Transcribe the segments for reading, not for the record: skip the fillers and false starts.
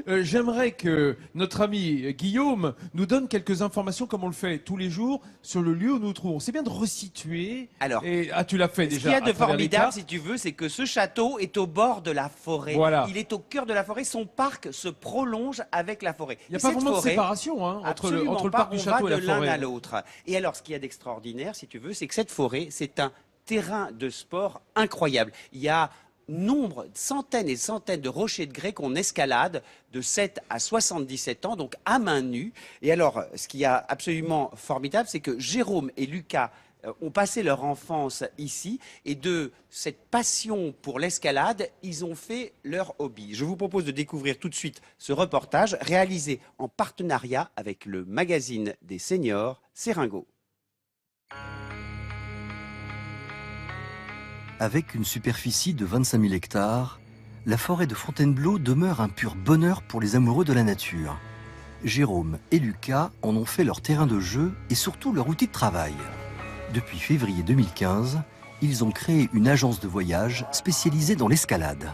J'aimerais que notre ami Guillaume nous donne quelques informations, comme on le fait tous les jours, sur le lieu où nous nous trouvons. C'est bien de resituer. Alors, Tu l'as fait ce déjà. qu'il y a de à travers les formidable, cartes. si tu veux, c'est que ce château est au bord de la forêt. Voilà. Il est au cœur de la forêt. Son parc se prolonge avec la forêt. Il n'y a pas vraiment de séparation hein, entre le parc du château et la on va de forêt. l'un à l'autre. Et alors, ce qu'il y a d'extraordinaire, si tu veux, c'est que cette forêt, c'est un terrain de sport incroyable. Il y a centaines et centaines de rochers de grès qu'on escalade de 7 à 77 ans, donc à main nue. Et alors, ce qui est absolument formidable, c'est que Jérôme et Lucas ont passé leur enfance ici et de cette passion pour l'escalade, ils ont fait leur hobby. Je vous propose de découvrir tout de suite ce reportage réalisé en partenariat avec le magazine des seniors Seringo. Avec une superficie de 25 000 hectares, la forêt de Fontainebleau demeure un pur bonheur pour les amoureux de la nature. Jérôme et Lucas en ont fait leur terrain de jeu et surtout leur outil de travail. Depuis février 2015, ils ont créé une agence de voyage spécialisée dans l'escalade.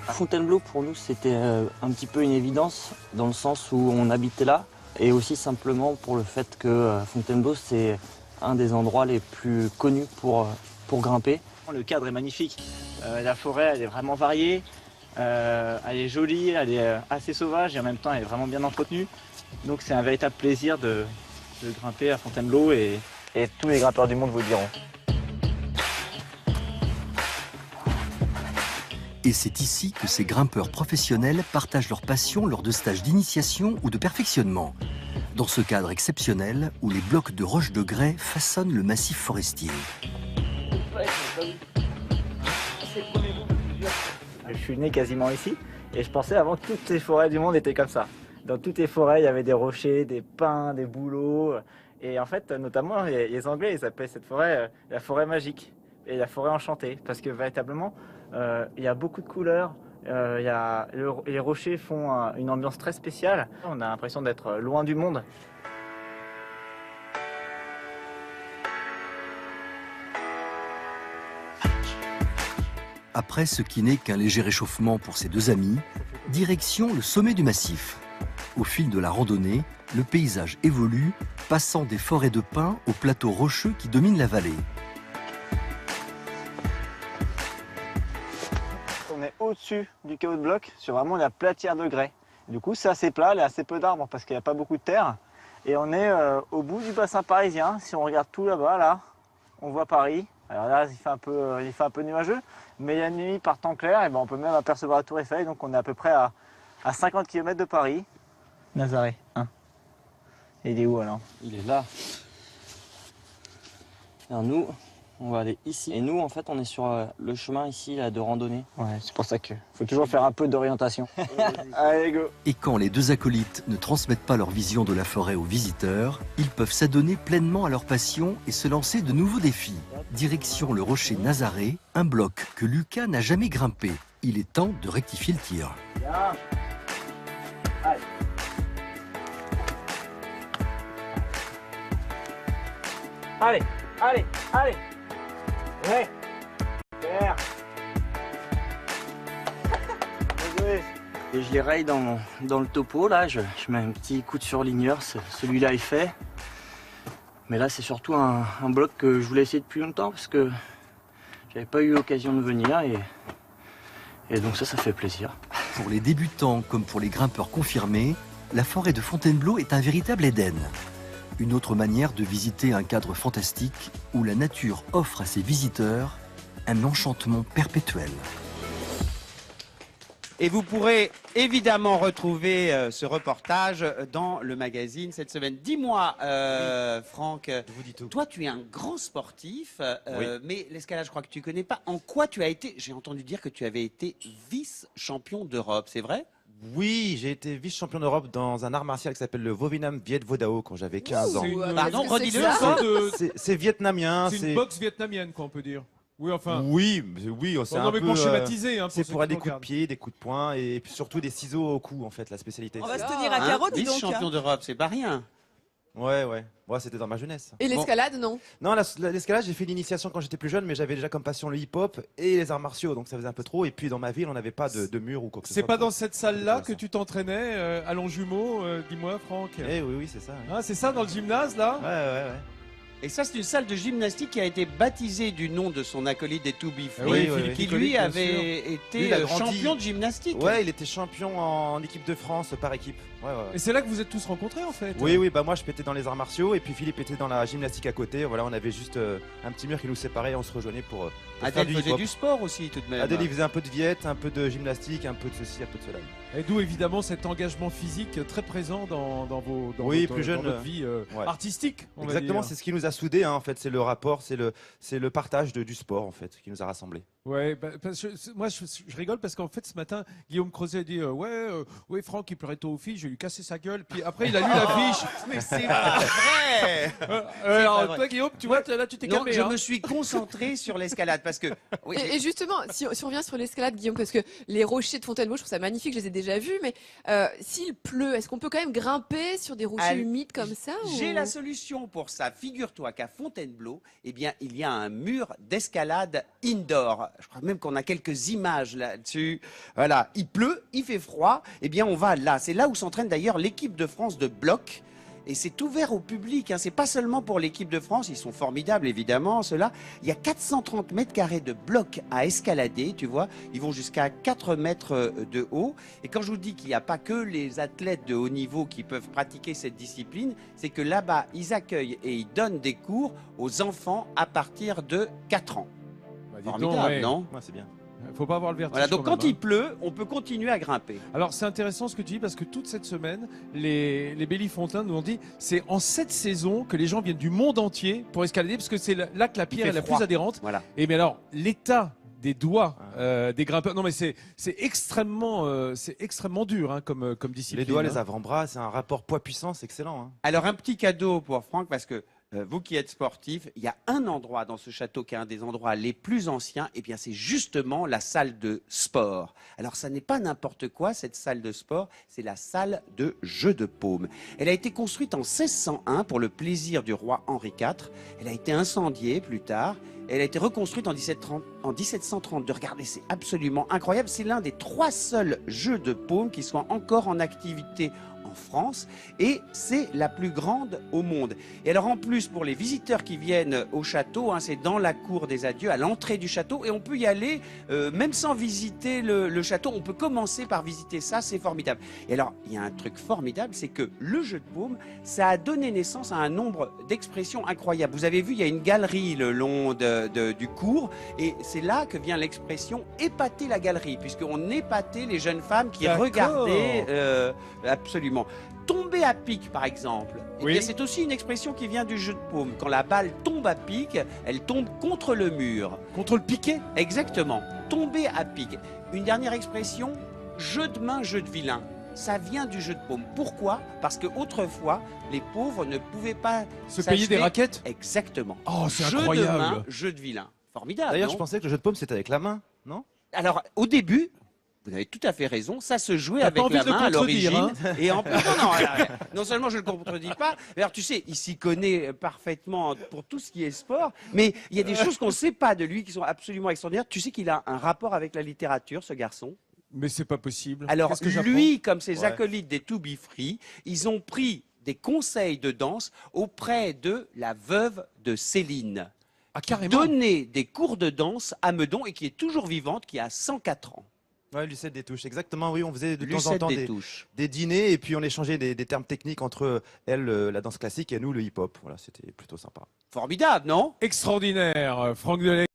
Fontainebleau, pour nous, c'était un petit peu une évidence, dans le sens où on habitait là, et aussi simplement pour le fait que Fontainebleau, c'est un des endroits les plus connus pour grimper. Le cadre est magnifique. La forêt, elle est vraiment variée, elle est jolie, elle est assez sauvage et en même temps, elle est vraiment bien entretenue. Donc c'est un véritable plaisir de grimper à Fontainebleau et tous les grimpeurs du monde vous le diront. Et c'est ici que ces grimpeurs professionnels partagent leur passion lors de stages d'initiation ou de perfectionnement. Dans ce cadre exceptionnel où les blocs de roches de grès façonnent le massif forestier. Je suis né quasiment ici et je pensais avant que toutes les forêts du monde étaient comme ça. Dans toutes les forêts, il y avait des rochers, des pins, des bouleaux. Et en fait, notamment, les Anglais, ils appellent cette forêt la forêt magique et la forêt enchantée. Parce que véritablement, il y a beaucoup de couleurs. Les rochers font une ambiance très spéciale. On a l'impression d'être loin du monde. Après ce qui n'est qu'un léger réchauffement pour ces deux amis, direction le sommet du massif. Au fil de la randonnée, le paysage évolue, passant des forêts de pins aux plateaux rocheux qui dominent la vallée. On est au-dessus du chaos de bloc, sur vraiment la platière de grès. Du coup, c'est assez plat, il y a assez peu d'arbres parce qu'il n'y a pas beaucoup de terre. Et on est au bout du bassin parisien. Si on regarde tout là-bas, là, on voit Paris. Alors là, il fait un peu nuageux, mais la nuit, par temps clair, et ben on peut même apercevoir la Tour Eiffel. Donc on est à peu près à 50 km de Paris. Nazaré, hein. Il est où alors? Il est là. Alors nous, on va aller ici. Et nous, en fait, on est sur le chemin ici là, de randonnée. Ouais, c'est pour ça qu'il faut toujours faire un peu d'orientation. Allez, go! Et quand les deux acolytes ne transmettent pas leur vision de la forêt aux visiteurs, ils peuvent s'adonner pleinement à leur passion et se lancer de nouveaux défis. Direction le rocher Nazaré, un bloc que Lucas n'a jamais grimpé. Il est temps de rectifier le tir. Bien. Allez. Allez, allez, allez. Ouais. Super. Désolé. Et je les raye dans le topo, là, je mets un petit coup de surligneur, celui-là est fait. Mais là, c'est surtout un bloc que je voulais essayer depuis longtemps parce que j'avais pas eu l'occasion de venir et donc ça fait plaisir. Pour les débutants comme pour les grimpeurs confirmés, la forêt de Fontainebleau est un véritable Éden. Une autre manière de visiter un cadre fantastique où la nature offre à ses visiteurs un enchantement perpétuel. Et vous pourrez évidemment retrouver ce reportage dans le magazine cette semaine. Dis-moi, Franck, Je vous dis tout. toi tu es un grand sportif, Oui. mais l'escalade je crois que tu connais pas. En quoi tu as été, j'ai entendu dire que tu avais été vice-champion d'Europe, c'est vrai? Oui, j'ai été vice-champion d'Europe dans un art martial qui s'appelle le Vovinam Viet Vo Dao quand j'avais 15 ans. Pardon, redis-le c'est encore. C'est vietnamien. C'est une boxe vietnamienne, quoi, on peut dire. Oui, enfin. Oui, c'est Non, un mais peu. pour schématiser. Hein, C'est ceux pour qui des nous coups de regardent. pied, des coups de poing et puis surtout des ciseaux au cou en fait, la spécialité. On va se tenir à carreau, dis donc. Vice-champion d'Europe, c'est pas rien. Ouais. Moi, c'était dans ma jeunesse. Et l'escalade, non? Non, l'escalade, j'ai fait l'initiation quand j'étais plus jeune, mais j'avais déjà comme passion le hip-hop et les arts martiaux, donc ça faisait un peu trop. Et puis dans ma ville, on n'avait pas de mur ou quoi que ce soit. C'est pas dans cette salle-là que Intéressant. tu t'entraînais à Longjumeau, dis-moi Franck. Oui, c'est ça. Ah, c'est ça dans le gymnase là? Ouais. Et ça, c'est une salle de gymnastique qui a été baptisée du nom de son acolyte des To Be Free, Oui, oui, qui Philippe lui Collet, bien avait sûr. été Lui, il a grandi. champion de gymnastique. Ouais, il était champion en équipe de France par équipe. Ouais. Et c'est là que vous êtes tous rencontrés en fait. Oui, bah moi je pétais dans les arts martiaux et puis Philippe était dans la gymnastique à côté. Voilà, on avait juste un petit mur qui nous séparait et on se rejoignait pour faire Adèle du faisait hip-hop. du sport aussi tout de même. Adèle, il faisait un peu de viette, un peu de gymnastique, un peu de ceci, un peu de cela. Et d'où évidemment cet engagement physique très présent dans Oui, votre, plus jeune, dans votre vie ouais. artistique. On va Exactement, dire. c'est ce qui nous a soudés, hein, en fait, c'est le rapport, c'est le partage du sport en fait qui nous a rassemblés. Ouais, parce que moi je rigole parce qu'en fait ce matin Guillaume Crozet a dit ouais Franck il pleurait tôt aux filles, j'ai lui cassé sa gueule, puis après il a lu l'affiche. Mais c'est pas vrai. Alors pas vrai. toi Guillaume, tu vois là tu t'es Non, calmé. je hein. me suis concentré sur l'escalade parce que oui, Et justement, si on revient sur l'escalade, Guillaume, parce que les rochers de Fontainebleau, je trouve ça magnifique, je les ai déjà vus, mais s'il pleut, est-ce qu'on peut quand même grimper sur des rochers Allez, humides comme ça j'ai ou- la solution pour ça. Figure-toi qu'à Fontainebleau, eh bien, il y a un mur d'escalade indoor. Je crois même qu'on a quelques images là-dessus. Voilà, il pleut, il fait froid. Eh bien, on va là. C'est là où s'entraîne d'ailleurs l'équipe de France de bloc. Et c'est ouvert au public, hein. C'est pas seulement pour l'équipe de France, ils sont formidables évidemment, ceux-là. Il y a 430 mètres carrés de blocs à escalader, tu vois. Ils vont jusqu'à 4 mètres de haut. Et quand je vous dis qu'il n'y a pas que les athlètes de haut niveau qui peuvent pratiquer cette discipline, c'est que là-bas, ils accueillent et ils donnent des cours aux enfants à partir de 4 ans. Bah, dis donc, Formidable, ouais. non? Ouais, c'est bien. Faut pas avoir le vertige. Voilà, donc quand même, il pleut, on peut continuer à grimper. Alors c'est intéressant ce que tu dis parce que toute cette semaine, les Bellifontins nous ont dit c'est en cette saison que les gens viennent du monde entier pour escalader parce que c'est là que la pierre fait est la froid. plus adhérente. Voilà. Et mais alors l'état des doigts des grimpeurs, non mais c'est extrêmement dur hein, comme discipline. Les doigts, hein. les avant-bras, c'est un rapport poids-puissance excellent. Hein. Alors un petit cadeau pour Franck parce que vous qui êtes sportif, il y a un endroit dans ce château qui est un des endroits les plus anciens, et bien c'est justement la salle de sport. Alors ça n'est pas n'importe quoi cette salle de sport, c'est la salle de jeu de paume. Elle a été construite en 1601 pour le plaisir du roi Henri IV. Elle a été incendiée plus tard. Elle a été reconstruite en 1732. Regardez, c'est absolument incroyable. C'est l'un des 3 seuls jeux de paume qui soient encore en activité en France et c'est la plus grande au monde. Et alors en plus pour les visiteurs qui viennent au château, hein, c'est dans la cour des adieux, à l'entrée du château et on peut y aller même sans visiter le château. On peut commencer par visiter ça, c'est formidable. Et alors il y a un truc formidable, c'est que le jeu de paume, ça a donné naissance à un nombre d'expressions incroyables. Vous avez vu, il y a une galerie le long du cours et c'est là que vient l'expression épater la galerie, puisqu'on épatait les jeunes femmes qui D'accord. regardaient absolument. Tomber à pic, par exemple, eh Oui. bien, c'est aussi une expression qui vient du jeu de paume. Quand la balle tombe à pic, elle tombe contre le mur. Contre le piquet. Exactement. Tomber à pic. Une dernière expression, jeu de main, jeu de vilain. Ça vient du jeu de paume. Pourquoi? Parce que autrefois, les pauvres ne pouvaient pas Se payer des s'acheter- raquettes. Exactement. Oh, c'est jeu incroyable. de main, jeu de vilain. Formidable. D'ailleurs, non je pensais que le jeu de paume c'était avec la main, non? Alors, au début, vous avez tout à fait raison, ça se jouait T'as avec pas envie la de le main à contredire, l'origine. Et en plus, non, seulement je ne le contredis pas, mais alors tu sais, il s'y connaît parfaitement pour tout ce qui est sport, mais il y a des choses qu'on ne sait pas de lui qui sont absolument extraordinaires. Tu sais qu'il a un rapport avec la littérature, ce garçon. Mais c'est pas possible. Alors, Qu'est-ce que j'apprends lui, comme ses Ouais. acolytes des To Be Free, ils ont pris des conseils de danse auprès de la veuve de Céline. Ah carrément. Donner des cours de danse à Meudon et qui est toujours vivante, qui a 104 ans. Ouais, Lucette des touches, exactement. Oui, on faisait de temps en Lucette temps des touches. des dîners et puis on échangeait des termes techniques entre elle, la danse classique, et nous, le hip-hop. Voilà, c'était plutôt sympa. Formidable, non? Extraordinaire, Franck Delay.